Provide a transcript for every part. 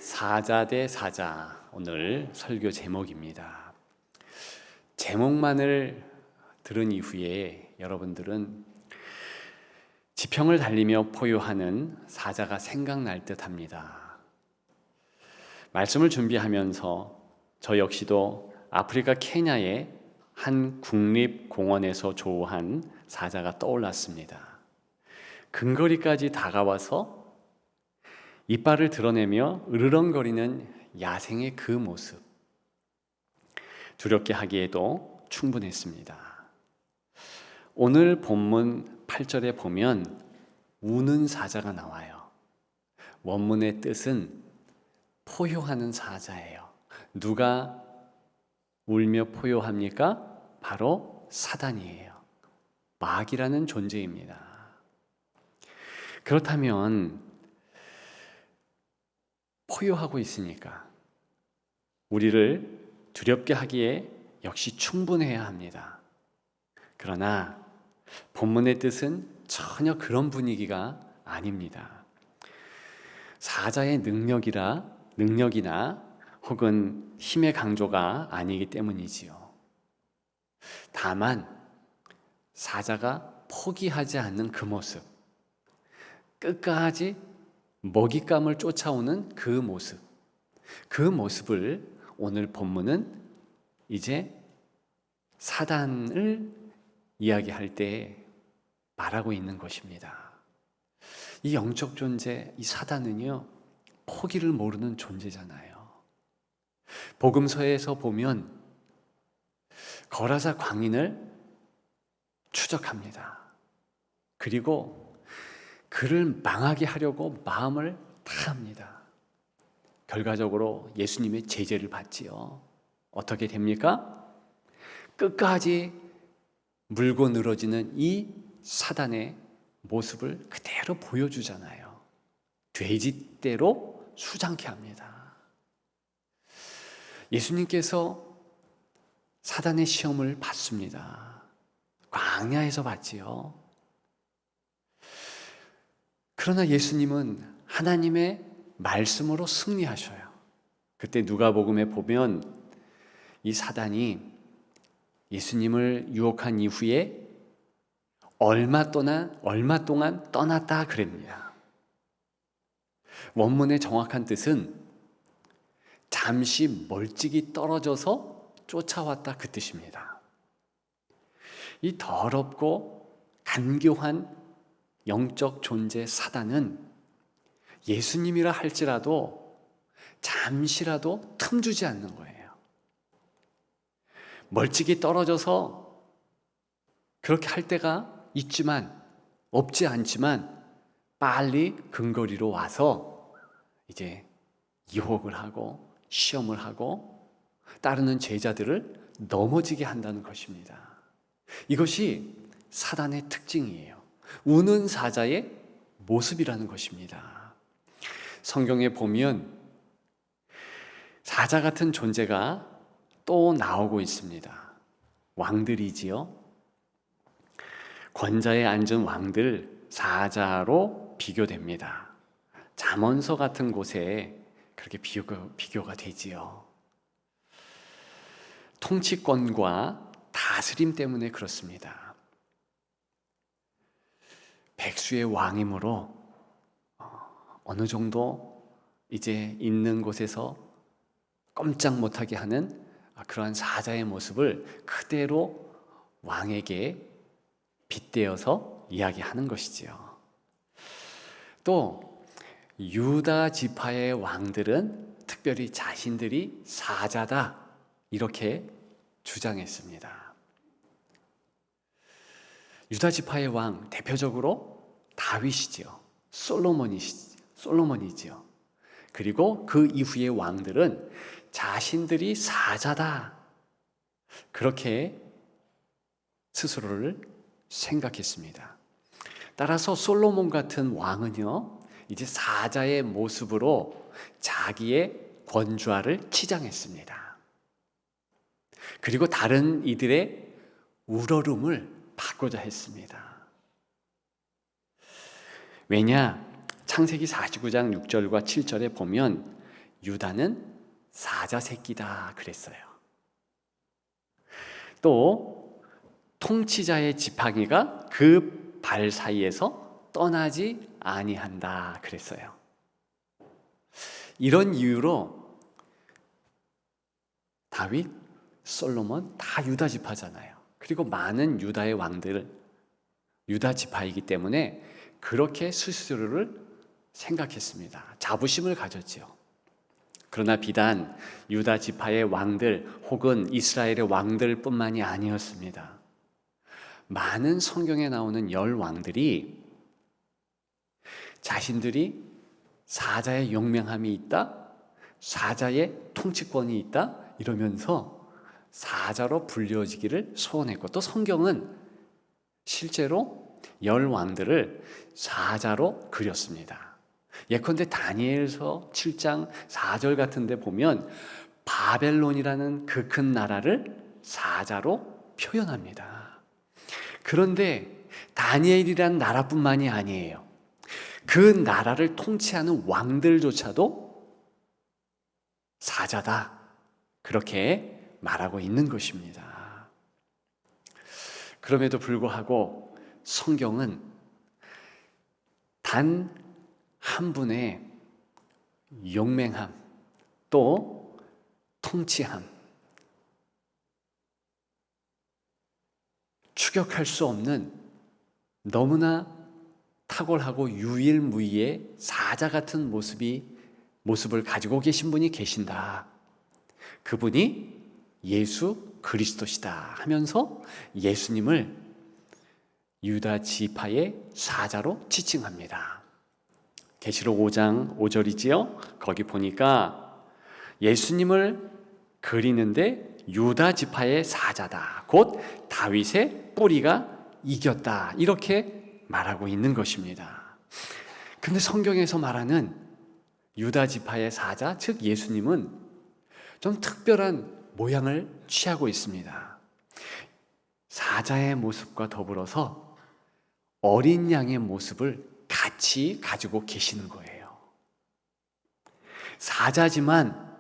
사자 대 사자, 오늘 설교 제목입니다. 제목만을 들은 이후에 여러분들은 지평을 달리며 포효하는 사자가 생각날 듯 합니다. 말씀을 준비하면서 저 역시도 아프리카 케냐의 한 국립공원에서 조우한 사자가 떠올랐습니다. 근거리까지 다가와서 이빨을 드러내며 으르렁거리는 야생의 그 모습, 두렵게 하기에도 충분했습니다. 오늘 본문 8절에 보면 우는 사자가 나와요. 원문의 뜻은 포효하는 사자예요. 누가 울며 포효합니까? 바로 사단이에요. 마귀라는 존재입니다. 그렇다면 포효하고 있으니까 우리를 두렵게 하기에 역시 충분해야 합니다. 그러나 본문의 뜻은 전혀 그런 분위기가 아닙니다. 사자의 능력이나 혹은 힘의 강조가 아니기 때문이지요. 다만 사자가 포기하지 않는 그 모습, 끝까지 먹잇감을 쫓아오는 그 모습을 오늘 본문은 이제 사단을 이야기할 때 말하고 있는 것입니다. 이 영적 존재, 이 사단은요, 포기를 모르는 존재잖아요. 복음서에서 보면 거라사 광인을 추적합니다. 그리고 그를 망하게 하려고 마음을 다합니다. 결과적으로 예수님의 제재를 받지요. 어떻게 됩니까? 끝까지 물고 늘어지는 이 사단의 모습을 그대로 보여주잖아요. 돼지떼로 수장케 합니다. 예수님께서 사단의 시험을 받습니다. 광야에서 받지요. 그러나 예수님은 하나님의 말씀으로 승리하셔요. 그때 누가복음에 보면 이 사단이 예수님을 유혹한 이후에 얼마 동안 떠났다 그럽니다. 원문의 정확한 뜻은 잠시 멀찍이 떨어져서 쫓아왔다 그 뜻입니다. 이 더럽고 간교한 영적 존재 사단은 예수님이라 할지라도 잠시라도 틈주지 않는 거예요. 멀찍이 떨어져서 그렇게 할 때가 없지 않지만 빨리 근거리로 와서 이제 유혹을 하고 시험을 하고 따르는 제자들을 넘어지게 한다는 것입니다. 이것이 사단의 특징이에요. 우는 사자의 모습이라는 것입니다. 성경에 보면 사자 같은 존재가 또 나오고 있습니다. 왕들이지요. 권자에 앉은 왕들 사자로 비교됩니다. 잠언서 같은 곳에 그렇게 비교가 되지요. 통치권과 다스림 때문에 그렇습니다. 백수의 왕이므로 어느 정도 이제 있는 곳에서 꼼짝 못하게 하는 그러한 사자의 모습을 그대로 왕에게 빗대어서 이야기하는 것이지요. 또 유다 지파의 왕들은 특별히 자신들이 사자다 이렇게 주장했습니다. 유다 지파의 왕 대표적으로 다윗이지요. 솔로몬이지요. 그리고 그 이후의 왕들은 자신들이 사자다 그렇게 스스로를 생각했습니다. 따라서 솔로몬 같은 왕은요, 이제 사자의 모습으로 자기의 권좌를 치장했습니다. 그리고 다른 이들의 우러름을 받고자 했습니다. 왜냐? 창세기 49장 6절과 7절에 보면 유다는 사자 새끼다 그랬어요. 또 통치자의 지팡이가 그 발 사이에서 떠나지 아니한다 그랬어요. 이런 이유로 다윗, 솔로몬 다 유다 지파잖아요. 그리고 많은 유다의 왕들 유다 지파이기 때문에 그렇게 스스로를 생각했습니다. 자부심을 가졌지요. 그러나 비단 유다 지파의 왕들 혹은 이스라엘의 왕들뿐만이 아니었습니다. 많은 성경에 나오는 왕들이 자신들이 사자의 용맹함이 있다, 사자의 통치권이 있다 이러면서 사자로 불려지기를 소원했고, 또 성경은 실제로 왕들을 사자로 그렸습니다. 예컨대 다니엘서 7장 4절 같은 데 보면 바벨론이라는 그 큰 나라를 사자로 표현합니다. 그런데 다니엘이라는 나라뿐만이 아니에요. 그 나라를 통치하는 왕들조차도 사자다 그렇게 말하고 있는 것입니다. 그럼에도 불구하고 성경은 단 한 분의 용맹함 또 통치함, 추격할 수 없는 너무나 탁월하고 유일무이의 사자 같은 모습을 가지고 계신 분이 계신다. 그분이 예수 그리스도시다 하면서 예수님을 유다 지파의 사자로 지칭합니다. 계시록 5장 5절이지요. 거기 보니까 예수님을 그리는데 유다 지파의 사자다. 곧 다윗의 뿌리가 이겼다. 이렇게 말하고 있는 것입니다. 근데 성경에서 말하는 유다 지파의 사자, 즉 예수님은 좀 특별한 모양을 취하고 있습니다. 사자의 모습과 더불어서 어린 양의 모습을 같이 가지고 계시는 거예요. 사자지만,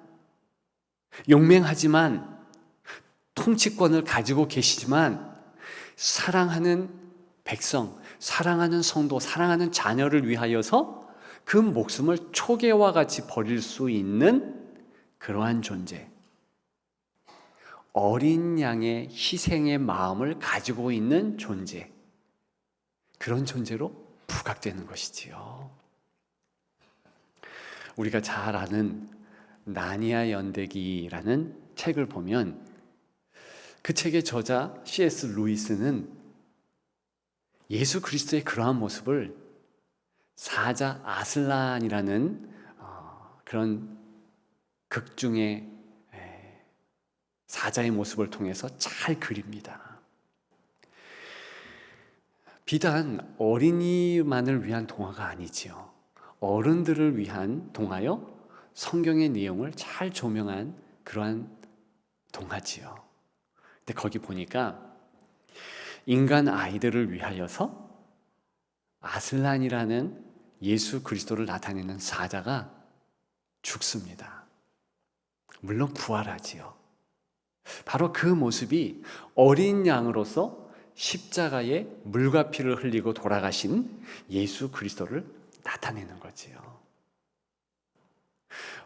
용맹하지만, 통치권을 가지고 계시지만 사랑하는 백성, 사랑하는 성도, 사랑하는 자녀를 위하여서 그 목숨을 초계와 같이 버릴 수 있는 그러한 존재, 어린 양의 희생의 마음을 가지고 있는 존재, 그런 존재로 부각되는 것이지요. 우리가 잘 아는 나니아 연대기라는 책을 보면 그 책의 저자 C.S. 루이스는 예수 그리스도의 그러한 모습을 사자 아슬란이라는 그런 극 중에 사자의 모습을 통해서 잘 그립니다. 비단 어린이만을 위한 동화가 아니지요. 어른들을 위한 동화요, 성경의 내용을 잘 조명한 그러한 동화지요. 근데 거기 보니까 인간 아이들을 위하여서 아슬란이라는 예수 그리스도를 나타내는 사자가 죽습니다. 물론 부활하지요. 바로 그 모습이 어린 양으로서 십자가에 물과 피를 흘리고 돌아가신 예수 그리스도를 나타내는 거지요.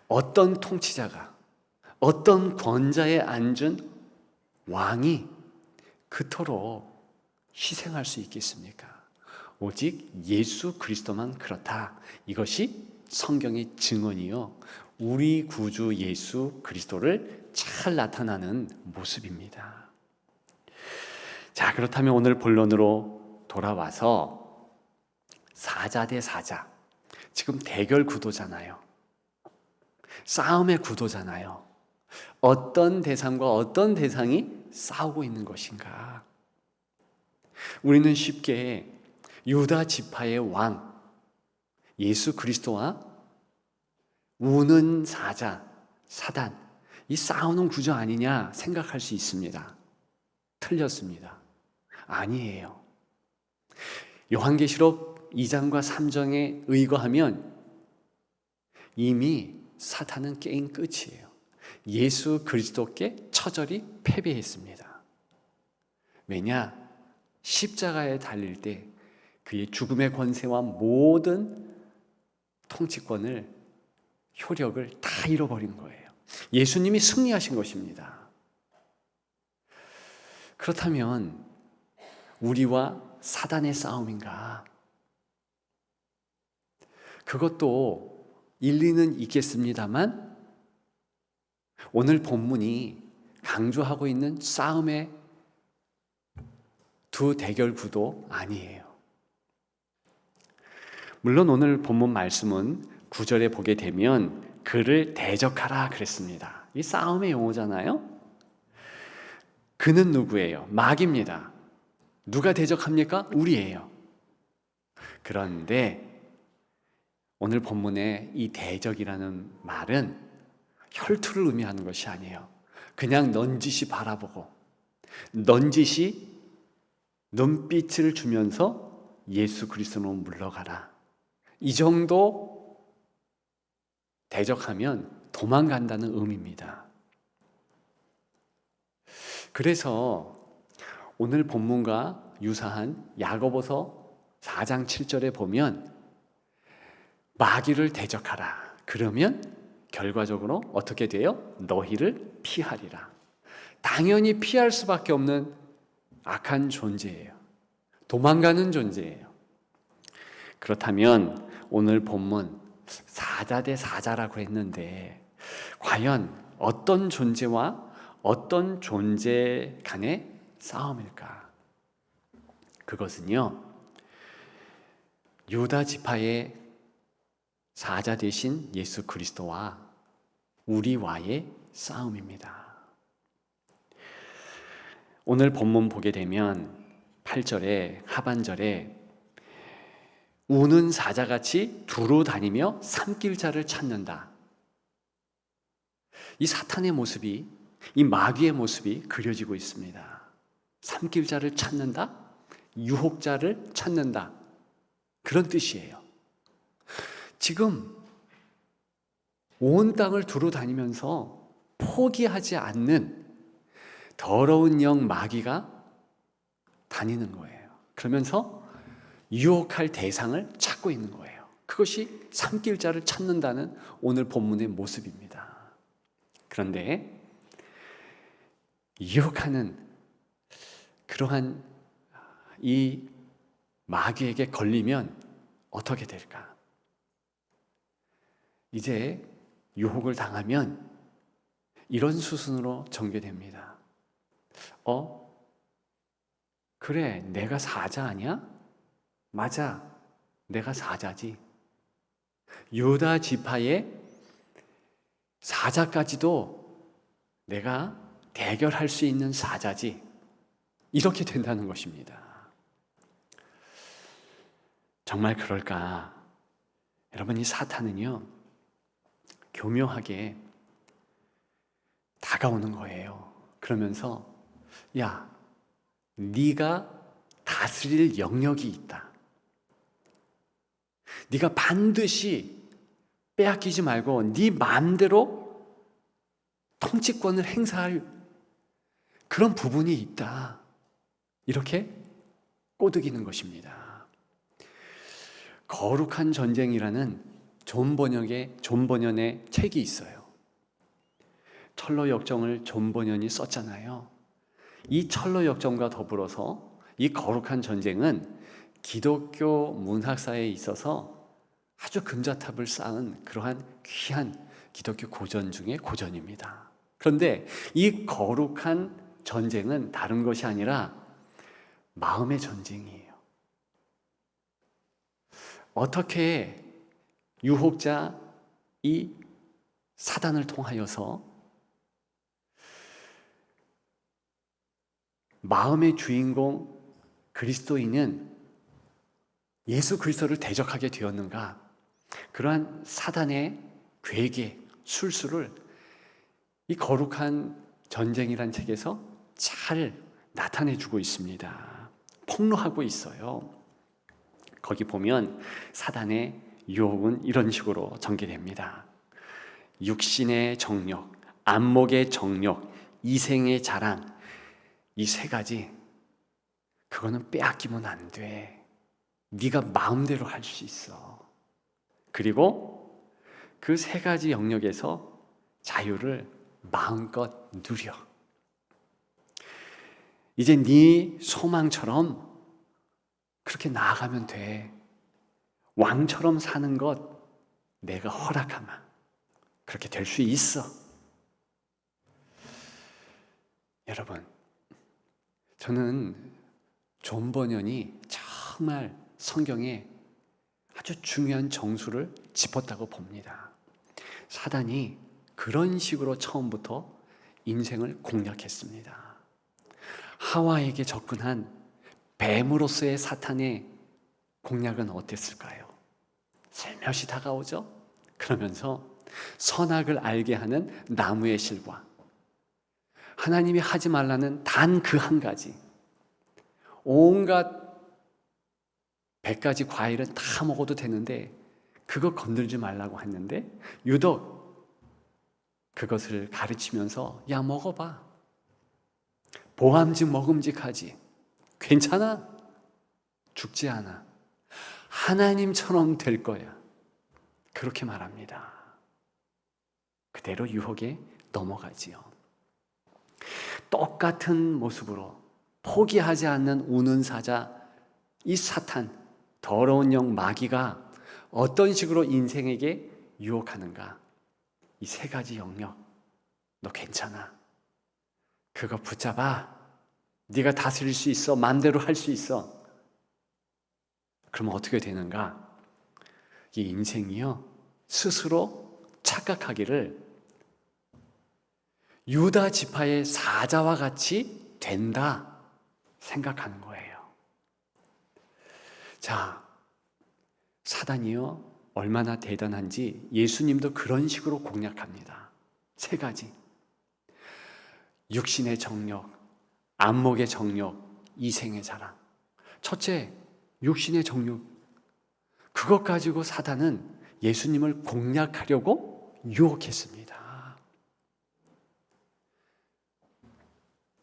어떤 통치자가, 어떤 권자에 앉은 왕이 그토록 희생할 수 있겠습니까? 오직 예수 그리스도만 그렇다. 이것이 성경의 증언이요, 우리 구주 예수 그리스도를 잘 나타나는 모습입니다. 자, 그렇다면 오늘 본론으로 돌아와서 사자 대 사자, 지금 대결 구도잖아요. 싸움의 구도잖아요. 어떤 대상과 어떤 대상이 싸우고 있는 것인가? 우리는 쉽게 유다 지파의 왕 예수 그리스도와 우는 사자 사단, 이 싸우는 구조 아니냐 생각할 수 있습니다. 틀렸습니다. 아니에요. 요한계시록 2장과 3장에 의거하면 이미 사탄은 게임 끝이에요. 예수 그리스도께 처절히 패배했습니다. 왜냐? 십자가에 달릴 때 그의 죽음의 권세와 모든 통치권을, 효력을 다 잃어버린 거예요. 예수님이 승리하신 것입니다. 그렇다면 우리와 사단의 싸움인가? 그것도 일리는 있겠습니다만 오늘 본문이 강조하고 있는 싸움의 두 대결 구도 아니에요. 물론 오늘 본문 말씀은 9절에 보게 되면 그를 대적하라 그랬습니다. 이 싸움의 용어잖아요. 그는 누구예요? 마귀입니다. 누가 대적합니까? 우리예요. 그런데 오늘 본문의 이 대적이라는 말은 혈투를 의미하는 것이 아니에요. 그냥 넌지시 바라보고 넌지시 눈빛을 주면서 예수 그리스도로 물러가라. 이 정도 대적하면 도망간다는 의미입니다. 그래서 오늘 본문과 유사한 야고보서 4장 7절에 보면 마귀를 대적하라. 그러면 결과적으로 어떻게 돼요? 너희를 피하리라. 당연히 피할 수밖에 없는 악한 존재예요. 도망가는 존재예요. 그렇다면 오늘 본문 사자 대 사자라고 했는데 과연 어떤 존재와 어떤 존재 간의 싸움일까? 그것은요, 유다 지파의 사자 되신 예수 그리스도와 우리와의 싸움입니다. 오늘 본문 보게 되면 8절에 하반절에 우는 사자같이 두루 다니며 삼킬 자를 찾는다. 이 사탄의 모습이, 이 마귀의 모습이 그려지고 있습니다. 삼킬 자를 찾는다, 유혹자를 찾는다, 그런 뜻이에요. 지금 온 땅을 두루 다니면서 포기하지 않는 더러운 영 마귀가 다니는 거예요. 그러면서 유혹할 대상을 찾고 있는 거예요. 그것이 삼킬 자를 찾는다는 오늘 본문의 모습입니다. 그런데 유혹하는 그러한 이 마귀에게 걸리면 어떻게 될까? 이제 유혹을 당하면 이런 수순으로 전개됩니다. 그래, 내가 사자 아니야? 맞아, 내가 사자지. 유다 지파의 사자까지도 내가 대결할 수 있는 사자지. 이렇게 된다는 것입니다. 정말 그럴까? 여러분, 이 사탄은요, 교묘하게 다가오는 거예요. 그러면서 야, 네가 다스릴 영역이 있다. 네가 반드시 빼앗기지 말고 네 마음대로 통치권을 행사할 그런 부분이 있다. 이렇게 꼬드기는 것입니다. 거룩한 전쟁이라는 존 번연의 책이 있어요. 철로 역정을 존 번연이 썼잖아요. 이 철로 역정과 더불어서 이 거룩한 전쟁은 기독교 문학사에 있어서 아주 금자탑을 쌓은 그러한 귀한 기독교 고전 중의 고전입니다. 그런데 이 거룩한 전쟁은 다른 것이 아니라 마음의 전쟁이에요. 어떻게 유혹자 이 사단을 통하여서 마음의 주인공 그리스도인은 예수 그리스도를 대적하게 되었는가? 그러한 사단의 괴계, 술수를 이 거룩한 전쟁이란 책에서 잘 나타내주고 있습니다. 폭로하고 있어요. 거기 보면 사단의 유혹은 이런 식으로 전개됩니다. 육신의 정욕, 안목의 정욕, 이생의 자랑, 이 세 가지, 그거는 빼앗기면 안 돼. 네가 마음대로 할 수 있어. 그리고 그 세 가지 영역에서 자유를 마음껏 누려. 이제 네 소망처럼 그렇게 나아가면 돼. 왕처럼 사는 것 내가 허락하마. 그렇게 될 수 있어. 여러분, 저는 존 버년이 정말 성경에 아주 중요한 정수를 짚었다고 봅니다. 사단이 그런 식으로 처음부터 인생을 공략했습니다. 하와에게 접근한 뱀으로서의 사탄의 공략은 어땠을까요? 살며시 다가오죠? 그러면서 선악을 알게 하는 나무의 실과 하나님이 하지 말라는 단 그 한 가지, 온갖 100가지 과일은 다 먹어도 되는데 그거 건들지 말라고 했는데 유독 그것을 가르치면서 야 먹어봐. 보암직 먹음직하지. 괜찮아. 죽지 않아. 하나님처럼 될 거야. 그렇게 말합니다. 그대로 유혹에 넘어가지요. 똑같은 모습으로 포기하지 않는 우는 사자, 이 사탄, 더러운 영 마귀가 어떤 식으로 인생에게 유혹하는가? 이 세 가지 영역, 너 괜찮아. 그거 붙잡아. 네가 다스릴 수 있어. 마음대로 할 수 있어. 그러면 어떻게 되는가? 이 인생이요, 스스로 착각하기를 유다 지파의 사자와 같이 된다 생각하는 거예요. 자, 사단이요 얼마나 대단한지 예수님도 그런 식으로 공략합니다. 세 가지. 육신의 정욕, 안목의 정욕, 이생의 자랑. 첫째, 육신의 정욕. 그것 가지고 사단은 예수님을 공략하려고 유혹했습니다.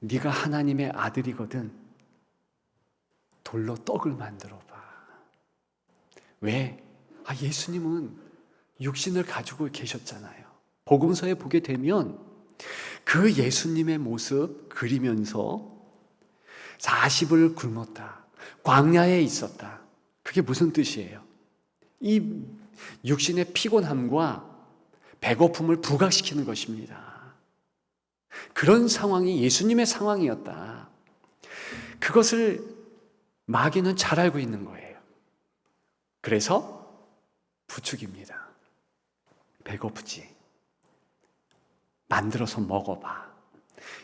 네가 하나님의 아들이거든 돌로 떡을 만들어 봐. 왜? 예수님은 육신을 가지고 계셨잖아요. 복음서에 보게 되면 그 예수님의 모습 그리면서 40을 굶었다. 광야에 있었다. 그게 무슨 뜻이에요? 이 육신의 피곤함과 배고픔을 부각시키는 것입니다. 그런 상황이 예수님의 상황이었다. 그것을 마귀는 잘 알고 있는 거예요. 그래서 부추깁니다. 배고프지? 만들어서 먹어봐.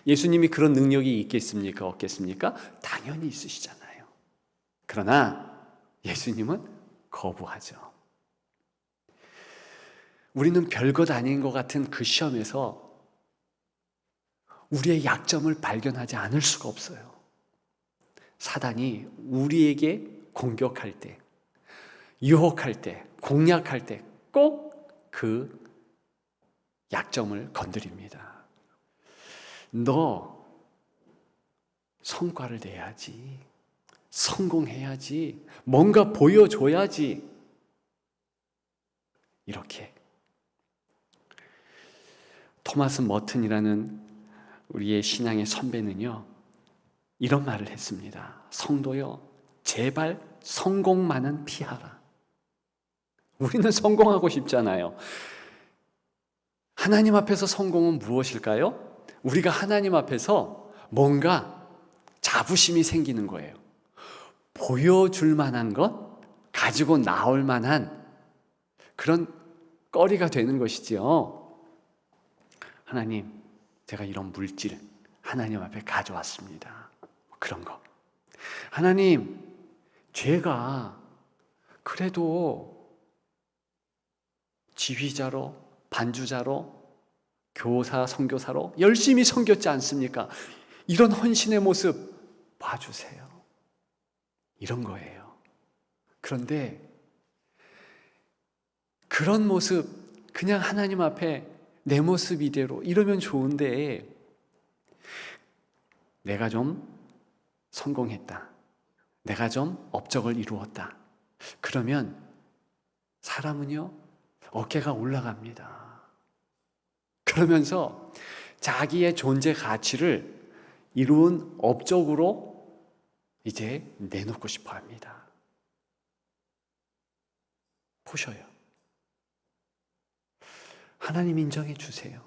예수님이 그런 능력이 있겠습니까? 없겠습니까? 당연히 있으시잖아요. 그러나 예수님은 거부하죠. 우리는 별것 아닌 것 같은 그 시험에서 우리의 약점을 발견하지 않을 수가 없어요. 사단이 우리에게 공격할 때, 유혹할 때, 공략할 때 꼭 그 약점을 건드립니다. 너 성과를 내야지. 성공해야지. 뭔가 보여줘야지. 이렇게. 토마스 머튼이라는 우리의 신앙의 선배는요, 이런 말을 했습니다. 성도요, 제발 성공만은 피하라. 우리는 성공하고 싶잖아요. 하나님 앞에서 성공은 무엇일까요? 우리가 하나님 앞에서 뭔가 자부심이 생기는 거예요. 보여줄 만한 것, 가지고 나올 만한 그런 거리가 되는 것이지요. 하나님, 제가 이런 물질 하나님 앞에 가져왔습니다. 그런 거. 하나님, 제가 그래도 지휘자로, 반주자로, 교사, 선교사로 열심히 섬겼지 않습니까? 이런 헌신의 모습 봐주세요. 이런 거예요. 그런데 그런 모습 그냥 하나님 앞에 내 모습 이대로 이러면 좋은데 내가 좀 성공했다, 내가 좀 업적을 이루었다, 그러면 사람은요 어깨가 올라갑니다. 그러면서 자기의 존재 가치를 이룬 업적으로 이제 내놓고 싶어 합니다. 보셔요. 하나님 인정해 주세요.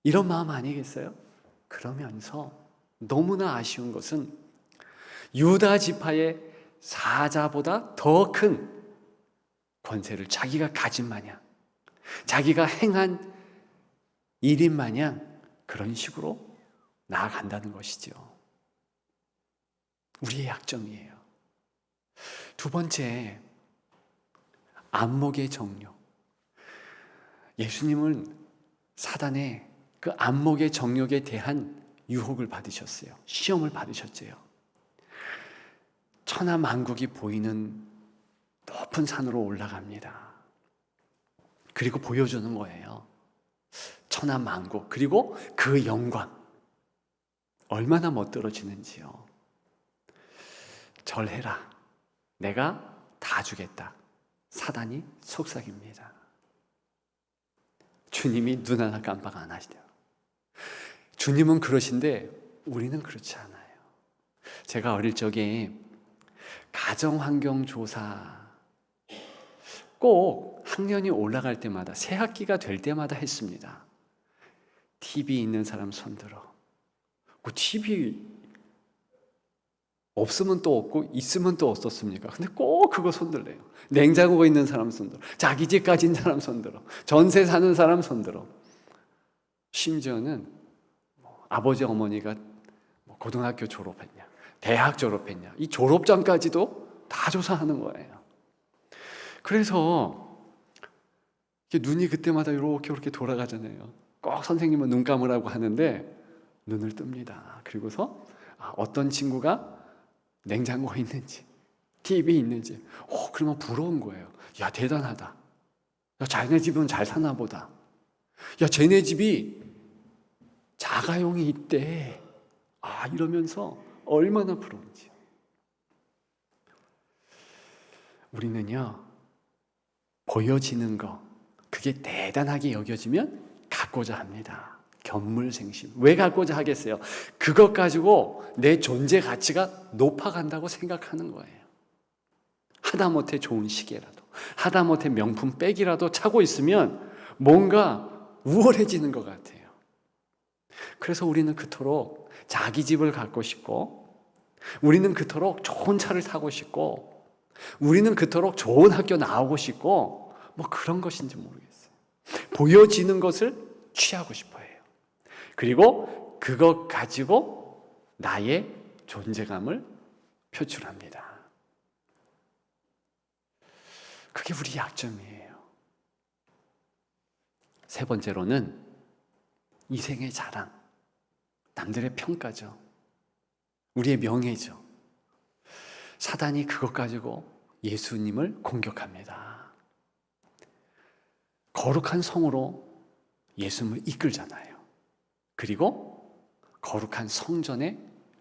이런 마음 아니겠어요? 그러면서 너무나 아쉬운 것은 유다 지파의 사자보다 더 큰 권세를 자기가 가진 마냥, 자기가 행한 일인 마냥 그런 식으로 나아간다는 것이죠. 우리의 약점이에요. 두 번째, 안목의 정욕. 예수님은 사단의 그 안목의 정욕에 대한 유혹을 받으셨어요. 시험을 받으셨어요. 천하 만국이 보이는 높은 산으로 올라갑니다. 그리고 보여주는 거예요. 천하 만국, 그리고 그 영광 얼마나 멋들어지는지요. 절해라, 내가 다 주겠다. 사단이 속삭입니다. 주님이 눈 하나 깜빡 안 하시대요. 주님은 그러신데 우리는 그렇지 않아요. 제가 어릴 적에 가정환경조사 꼭 학년이 올라갈 때마다, 새 학기가 될 때마다 했습니다. TV 있는 사람 손들어. 그 TV 없으면 또 없고 있으면 또 없었습니까? 근데 꼭 그거 손들래요. 냉장고가 있는 사람 손들어. 자기 집 가진 사람 손들어. 전세 사는 사람 손들어. 심지어는 아버지 어머니가 고등학교 졸업했냐, 대학 졸업했냐, 이 졸업장까지도 다 조사하는 거예요. 그래서 눈이 그때마다 이렇게 돌아가잖아요. 꼭 선생님은 눈 감으라고 하는데 눈을 뜹니다. 그리고서 어떤 친구가 냉장고가 있는지, TV 있는지, 그러면 부러운 거예요. 야, 대단하다. 야, 자기네 집은 잘 사나 보다. 야, 쟤네 집이 자가용이 있대. 이러면서 얼마나 부러운지. 우리는요, 보여지는 거, 그게 대단하게 여겨지면 갖고자 합니다. 견물생심. 왜 갖고자 하겠어요? 그것 가지고 내 존재 가치가 높아간다고 생각하는 거예요. 하다못해 좋은 시계라도, 하다못해 명품 백이라도 차고 있으면 뭔가 우월해지는 것 같아요. 그래서 우리는 그토록 자기 집을 갖고 싶고, 우리는 그토록 좋은 차를 타고 싶고, 우리는 그토록 좋은 학교 나오고 싶고, 그런 것인지 모르겠어요. 보여지는 것을 취하고 싶어 해요. 그리고 그것 가지고 나의 존재감을 표출합니다. 그게 우리 약점이에요. 세 번째로는 이생의 자랑, 남들의 평가죠. 우리의 명예죠. 사단이 그것 가지고 예수님을 공격합니다. 거룩한 성으로 예수님을 이끌잖아요. 그리고 거룩한 성전의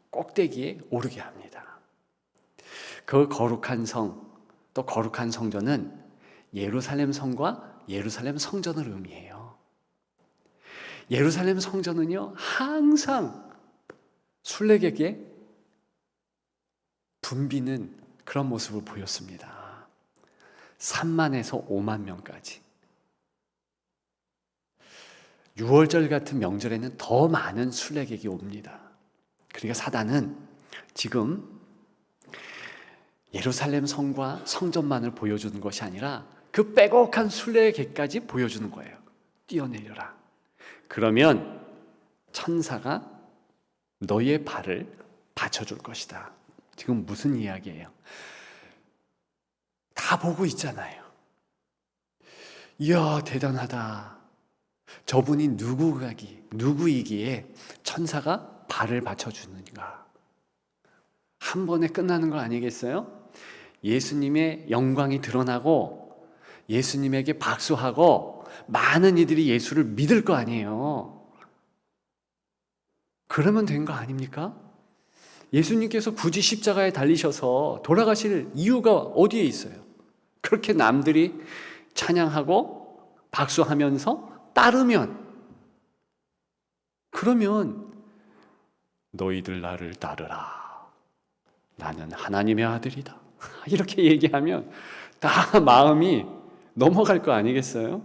꼭대기에 오르게 합니다. 그 거룩한 성, 또 거룩한 성전은 예루살렘 성과 예루살렘 성전을 의미해요. 예루살렘 성전은요, 항상 순례객에게 붐비는 그런 모습을 보였습니다. 3만에서 5만 명까지. 6월절 같은 명절에는 더 많은 순례객이 옵니다. 그러니까 사단은 지금 예루살렘 성과 성전만을 보여주는 것이 아니라 그 빼곡한 순례객까지 보여주는 거예요. 뛰어내려라. 그러면 천사가 너의 발을 받쳐줄 것이다. 지금 무슨 이야기예요? 다 보고 있잖아요. 이야, 대단하다. 저분이 누구이기에 천사가 발을 받쳐주는가? 한 번에 끝나는 거 아니겠어요? 예수님의 영광이 드러나고 예수님에게 박수하고 많은 이들이 예수를 믿을 거 아니에요. 그러면 된 거 아닙니까? 예수님께서 굳이 십자가에 달리셔서 돌아가실 이유가 어디에 있어요? 그렇게 남들이 찬양하고 박수하면서 따르면, 그러면 너희들 나를 따르라. 나는 하나님의 아들이다. 이렇게 얘기하면 다 마음이 넘어갈 거 아니겠어요?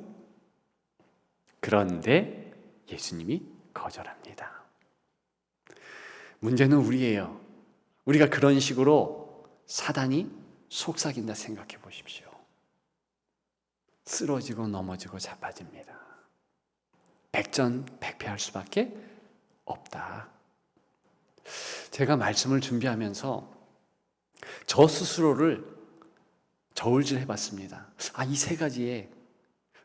그런데 예수님이 거절합니다. 문제는 우리예요. 우리가 그런 식으로 사단이 속삭인다 생각해 보십시오. 쓰러지고 넘어지고 자빠집니다. 백전백패할 수밖에 없다. 제가 말씀을 준비하면서 저 스스로를 저울질 해봤습니다. 이 세 가지에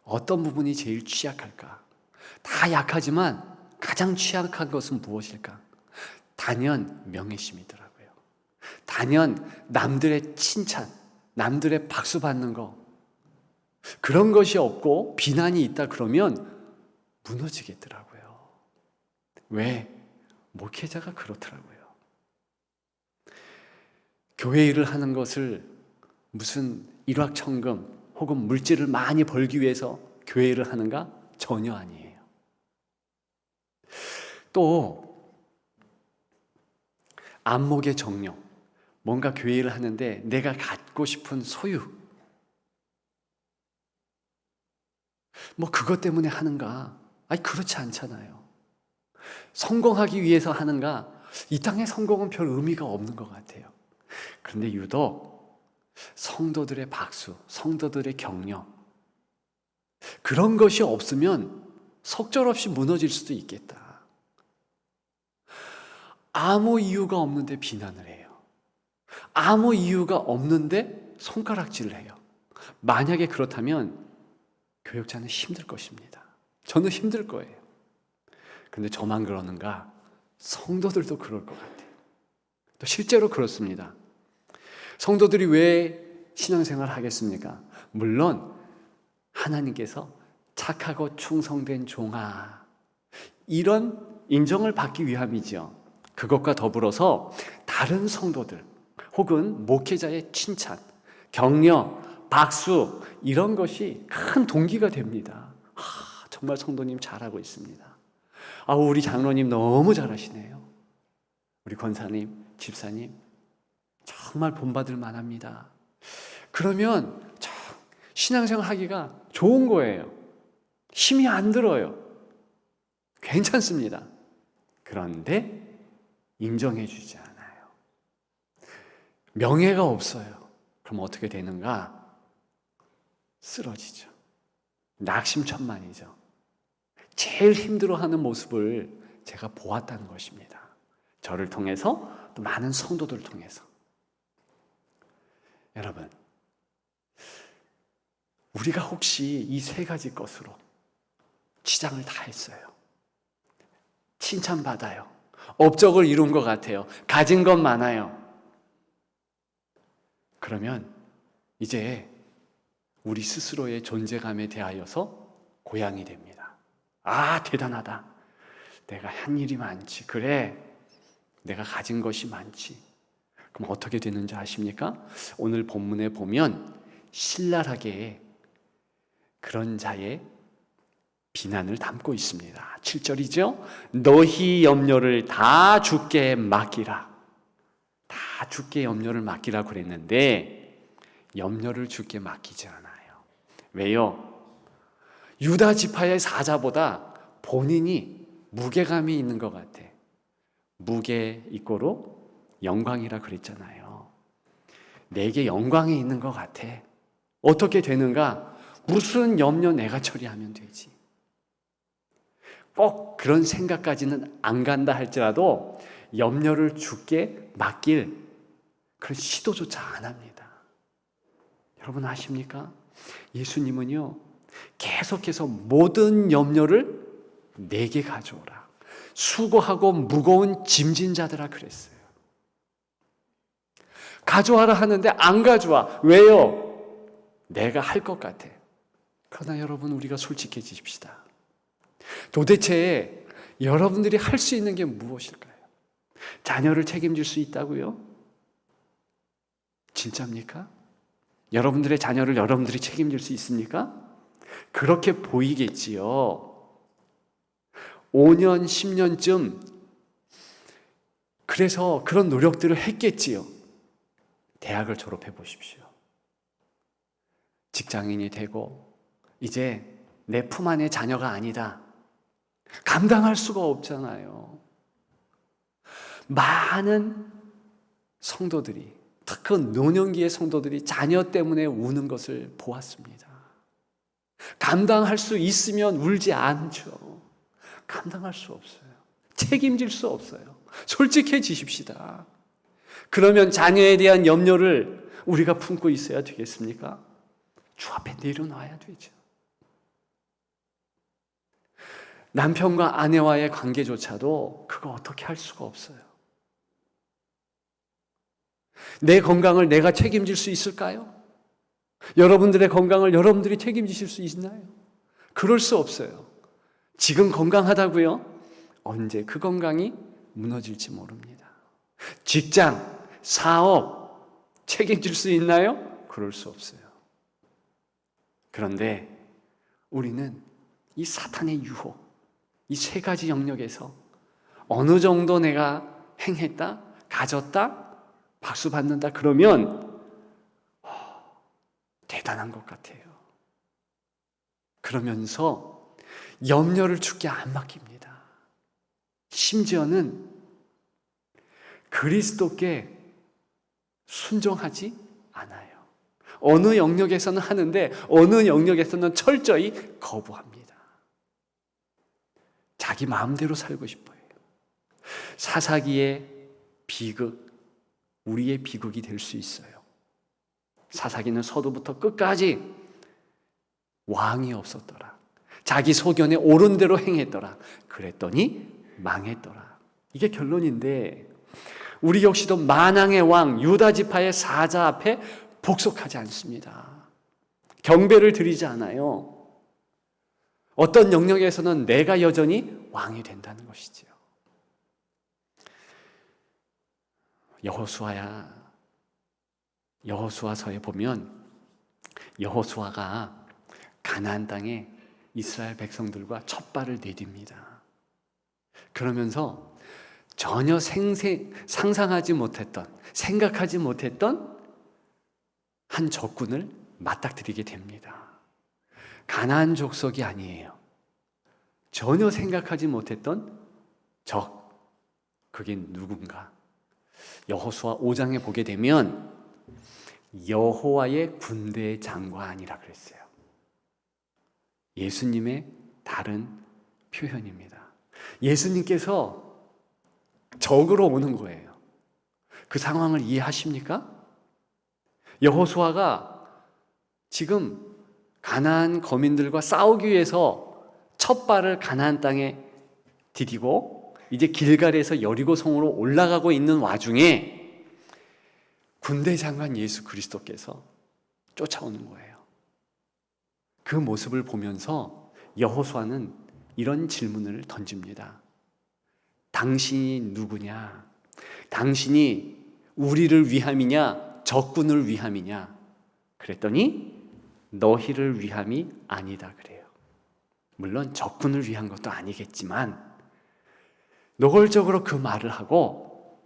어떤 부분이 제일 취약할까? 다 약하지만 가장 취약한 것은 무엇일까? 단연 명예심이더라고요. 단연 남들의 칭찬, 남들의 박수 받는 거, 그런 것이 없고 비난이 있다 그러면 무너지겠더라고요. 왜? 목회자가 그렇더라고요. 교회 일을 하는 것을 무슨 일확천금 혹은 물질을 많이 벌기 위해서 교회 일을 하는가? 전혀 아니에요. 또 안목의 정령, 뭔가 교회 일을 하는데 내가 갖고 싶은 소유, 그것 때문에 하는가? 그렇지 않잖아요. 성공하기 위해서 하는가? 이 땅의 성공은 별 의미가 없는 것 같아요. 그런데 유독 성도들의 박수, 성도들의 격려, 그런 것이 없으면 속절없이 무너질 수도 있겠다. 아무 이유가 없는데 비난을 해요. 아무 이유가 없는데 손가락질을 해요. 만약에 그렇다면 교역자는 힘들 것입니다. 저는 힘들 거예요. 그런데 저만 그러는가? 성도들도 그럴 것 같아요. 또 실제로 그렇습니다. 성도들이 왜 신앙생활을 하겠습니까? 물론 하나님께서 착하고 충성된 종아, 이런 인정을 받기 위함이죠. 그것과 더불어서 다른 성도들 혹은 목회자의 칭찬, 격려, 박수, 이런 것이 큰 동기가 됩니다. 정말 성도님 잘하고 있습니다. 우리 장로님 너무 잘하시네요. 우리 권사님, 집사님 정말 본받을 만합니다. 그러면 신앙생활 하기가 좋은 거예요. 힘이 안 들어요. 괜찮습니다. 그런데 인정해 주지 않아요. 명예가 없어요. 그럼 어떻게 되는가? 쓰러지죠. 낙심천만이죠. 제일 힘들어하는 모습을 제가 보았다는 것입니다. 저를 통해서 또 많은 성도들을 통해서. 여러분, 우리가 혹시 이 세 가지 것으로 치장을 다 했어요. 칭찬받아요. 업적을 이룬 것 같아요. 가진 것 많아요. 그러면 이제 우리 스스로의 존재감에 대하여서 고향이 됩니다. 대단하다. 내가 한 일이 많지. 그래, 내가 가진 것이 많지. 그럼 어떻게 되는지 아십니까? 오늘 본문에 보면 신랄하게 그런 자의 비난을 담고 있습니다. 7절이죠. 너희 염려를 다 주께 맡기라. 다 주께 염려를 맡기라고 그랬는데 염려를 주께 맡기지 않아요. 왜요? 유다 지파의 사자보다 본인이 무게감이 있는 것 같아. 무게 이꼬로 영광이라 그랬잖아요. 내게 영광이 있는 것 같아. 어떻게 되는가? 무슨 염려 내가 처리하면 되지. 꼭 그런 생각까지는 안 간다 할지라도 염려를 주께 맡길 그런 시도조차 안 합니다. 여러분 아십니까? 예수님은요, 계속해서 모든 염려를 내게 가져오라. 수고하고 무거운 짐진 자들아 그랬어요. 가져와라 하는데 안 가져와. 왜요? 내가 할 것 같아. 그러나 여러분, 우리가 솔직해지십시다. 도대체 여러분들이 할 수 있는 게 무엇일까요? 자녀를 책임질 수 있다고요? 진짜입니까? 여러분들의 자녀를 여러분들이 책임질 수 있습니까? 그렇게 보이겠지요. 5년, 10년쯤 그래서 그런 노력들을 했겠지요. 대학을 졸업해 보십시오. 직장인이 되고 이제 내 품 안의 자녀가 아니다. 감당할 수가 없잖아요. 많은 성도들이, 특히 노년기의 성도들이 자녀 때문에 우는 것을 보았습니다. 감당할 수 있으면 울지 않죠. 감당할 수 없어요. 책임질 수 없어요. 솔직해지십시다. 그러면 자녀에 대한 염려를 우리가 품고 있어야 되겠습니까? 주 앞에 내려놔야 되죠. 남편과 아내와의 관계조차도 그거 어떻게 할 수가 없어요. 내 건강을 내가 책임질 수 있을까요? 여러분들의 건강을 여러분들이 책임지실 수 있나요? 그럴 수 없어요. 지금 건강하다고요? 언제 그 건강이 무너질지 모릅니다. 직장, 사업 책임질 수 있나요? 그럴 수 없어요. 그런데 우리는 이 사탄의 유혹, 이 세 가지 영역에서 어느 정도 내가 행했다, 가졌다, 박수 받는다 그러면 대단한 것 같아요. 그러면서 염려를 주께 안 맡깁니다. 심지어는 그리스도께 순종하지 않아요. 어느 영역에서는 하는데 어느 영역에서는 철저히 거부합니다. 자기 마음대로 살고 싶어요. 사사기의 비극, 우리의 비극이 될 수 있어요. 사사기는 서두부터 끝까지 왕이 없었더라. 자기 소견에 옳은 대로 행했더라. 그랬더니 망했더라. 이게 결론인데 우리 역시도 만왕의 왕 유다 지파의 사자 앞에 복속하지 않습니다. 경배를 드리지 않아요. 어떤 영역에서는 내가 여전히 왕이 된다는 것이지요. 여호수아서에 보면 여호수아가 가나안 땅에 이스라엘 백성들과 첫 발을 내딛니다. 그러면서 전혀 상상하지 못했던, 생각하지 못했던 한 적군을 맞닥뜨리게 됩니다. 가나안 족속이 아니에요. 전혀 생각하지 못했던 적, 그게 누군가? 여호수아 5장에 보게 되면 여호와의 군대의 장관이라 그랬어요. 예수님의 다른 표현입니다. 예수님께서 적으로 오는 거예요. 그 상황을 이해하십니까? 여호수아가 지금 가나안 거민들과 싸우기 위해서 첫 발을 가나안 땅에 디디고 이제 길갈에서 여리고 성으로 올라가고 있는 와중에 군대 장관 예수 그리스도께서 쫓아오는 거예요. 그 모습을 보면서 여호수아는 이런 질문을 던집니다. 당신이 누구냐? 당신이 우리를 위함이냐? 적군을 위함이냐? 그랬더니 너희를 위함이 아니다 그래요. 물론 적군을 위한 것도 아니겠지만 노골적으로 그 말을 하고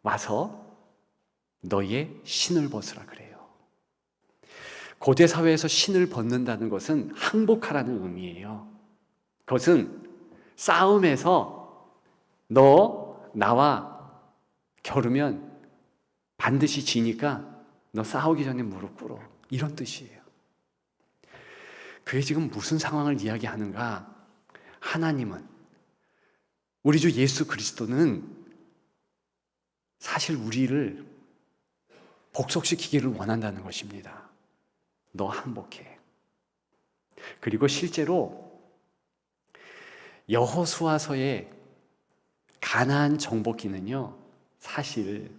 와서 너희의 신을 벗으라 그래요. 고대 사회에서 신을 벗는다는 것은 항복하라는 의미예요. 그것은 싸움에서 너 나와 겨루면 반드시 지니까 너 싸우기 전에 무릎 꿇어. 이런 뜻이에요. 그게 지금 무슨 상황을 이야기하는가? 하나님은, 우리 주 예수 그리스도는 사실 우리를 복속시키기를 원한다는 것입니다. 너 항복해. 그리고 실제로 여호수아서의 가나안 정복기는요, 사실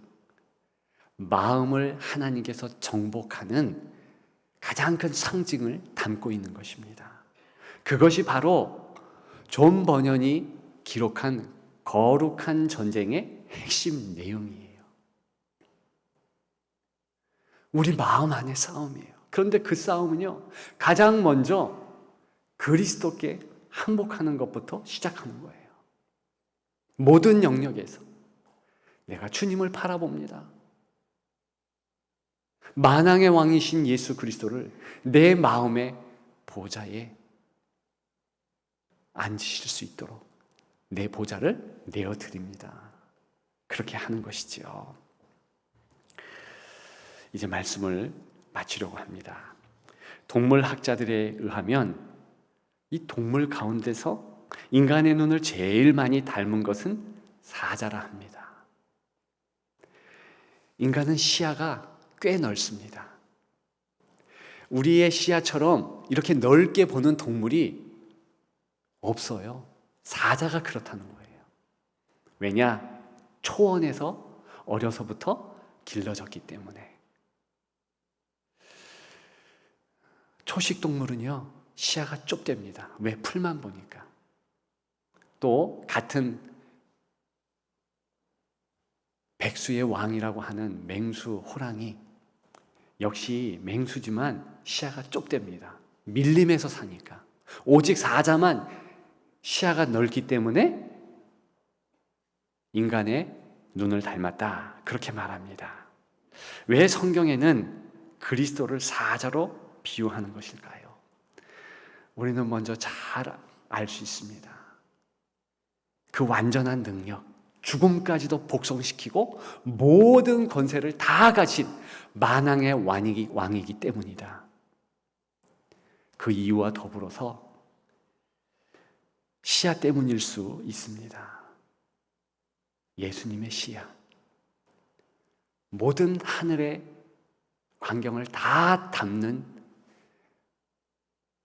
마음을 하나님께서 정복하는 가장 큰 상징을 담고 있는 것입니다. 그것이 바로 존 버년이 기록한 거룩한 전쟁의 핵심 내용이에요. 우리 마음 안의 싸움이에요. 그런데 그 싸움은요, 가장 먼저 그리스도께 항복하는 것부터 시작하는 거예요. 모든 영역에서 내가 주님을 바라봅니다. 만왕의 왕이신 예수 그리스도를 내 마음의 보좌에 앉으실 수 있도록 내 보좌를 내어드립니다. 그렇게 하는 것이지요. 이제 말씀을 마치려고 합니다. 동물학자들에 의하면 이 동물 가운데서 인간의 눈을 제일 많이 닮은 것은 사자라 합니다. 인간은 시야가 꽤 넓습니다. 우리의 시야처럼 이렇게 넓게 보는 동물이 없어요. 사자가 그렇다는 거예요. 왜냐? 초원에서 어려서부터 길러졌기 때문에. 초식 동물은요, 시야가 좁답니다. 왜? 풀만 보니까. 또 같은 백수의 왕이라고 하는 맹수, 호랑이 역시 맹수지만 시야가 좁답니다. 밀림에서 사니까. 오직 사자만 시야가 넓기 때문에 인간의 눈을 닮았다, 그렇게 말합니다. 왜 성경에는 그리스도를 사자로 비유하는 것일까요? 우리는 먼저 잘 알 수 있습니다. 그 완전한 능력, 죽음까지도 복종시키고 모든 권세를 다 가진 만왕의 왕이기 때문이다. 그 이유와 더불어서 시야 때문일 수 있습니다. 예수님의 시야, 모든 하늘의 광경을 다 담는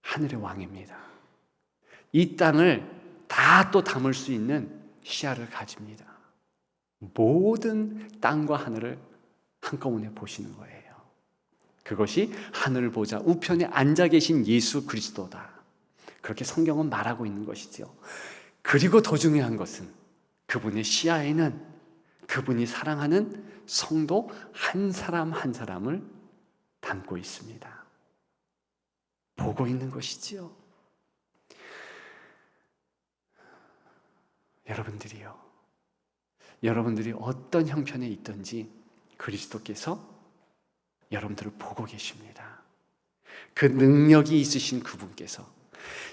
하늘의 왕입니다. 이 땅을 다 또 담을 수 있는 시야를 가집니다. 모든 땅과 하늘을 한꺼번에 보시는 거예요. 그것이 하늘 보좌 우편에 앉아 계신 예수 그리스도다. 그렇게 성경은 말하고 있는 것이죠. 그리고 더 중요한 것은 그분의 시야에는 그분이 사랑하는 성도 한 사람 한 사람을 담고 있습니다. 보고 있는 것이지요. 여러분들이 어떤 형편에 있든지 그리스도께서 여러분들을 보고 계십니다. 그 능력이 있으신 그분께서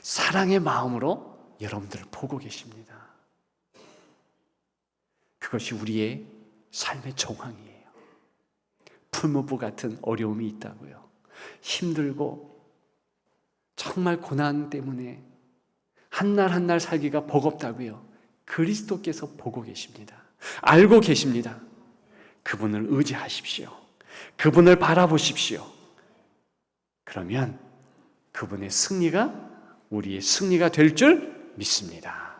사랑의 마음으로 여러분들을 보고 계십니다. 그것이 우리의 삶의 정황이에요. 풀무부 같은 어려움이 있다고요. 힘들고 정말 고난 때문에 한날 한날 살기가 버겁다고요. 그리스도께서 보고 계십니다. 알고 계십니다. 그분을 의지하십시오. 그분을 바라보십시오. 그러면 그분의 승리가 우리의 승리가 될 줄 믿습니다.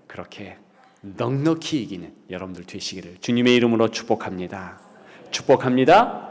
그렇게 넉넉히 이기는 여러분들 되시기를 주님의 이름으로 축복합니다. 축복합니다.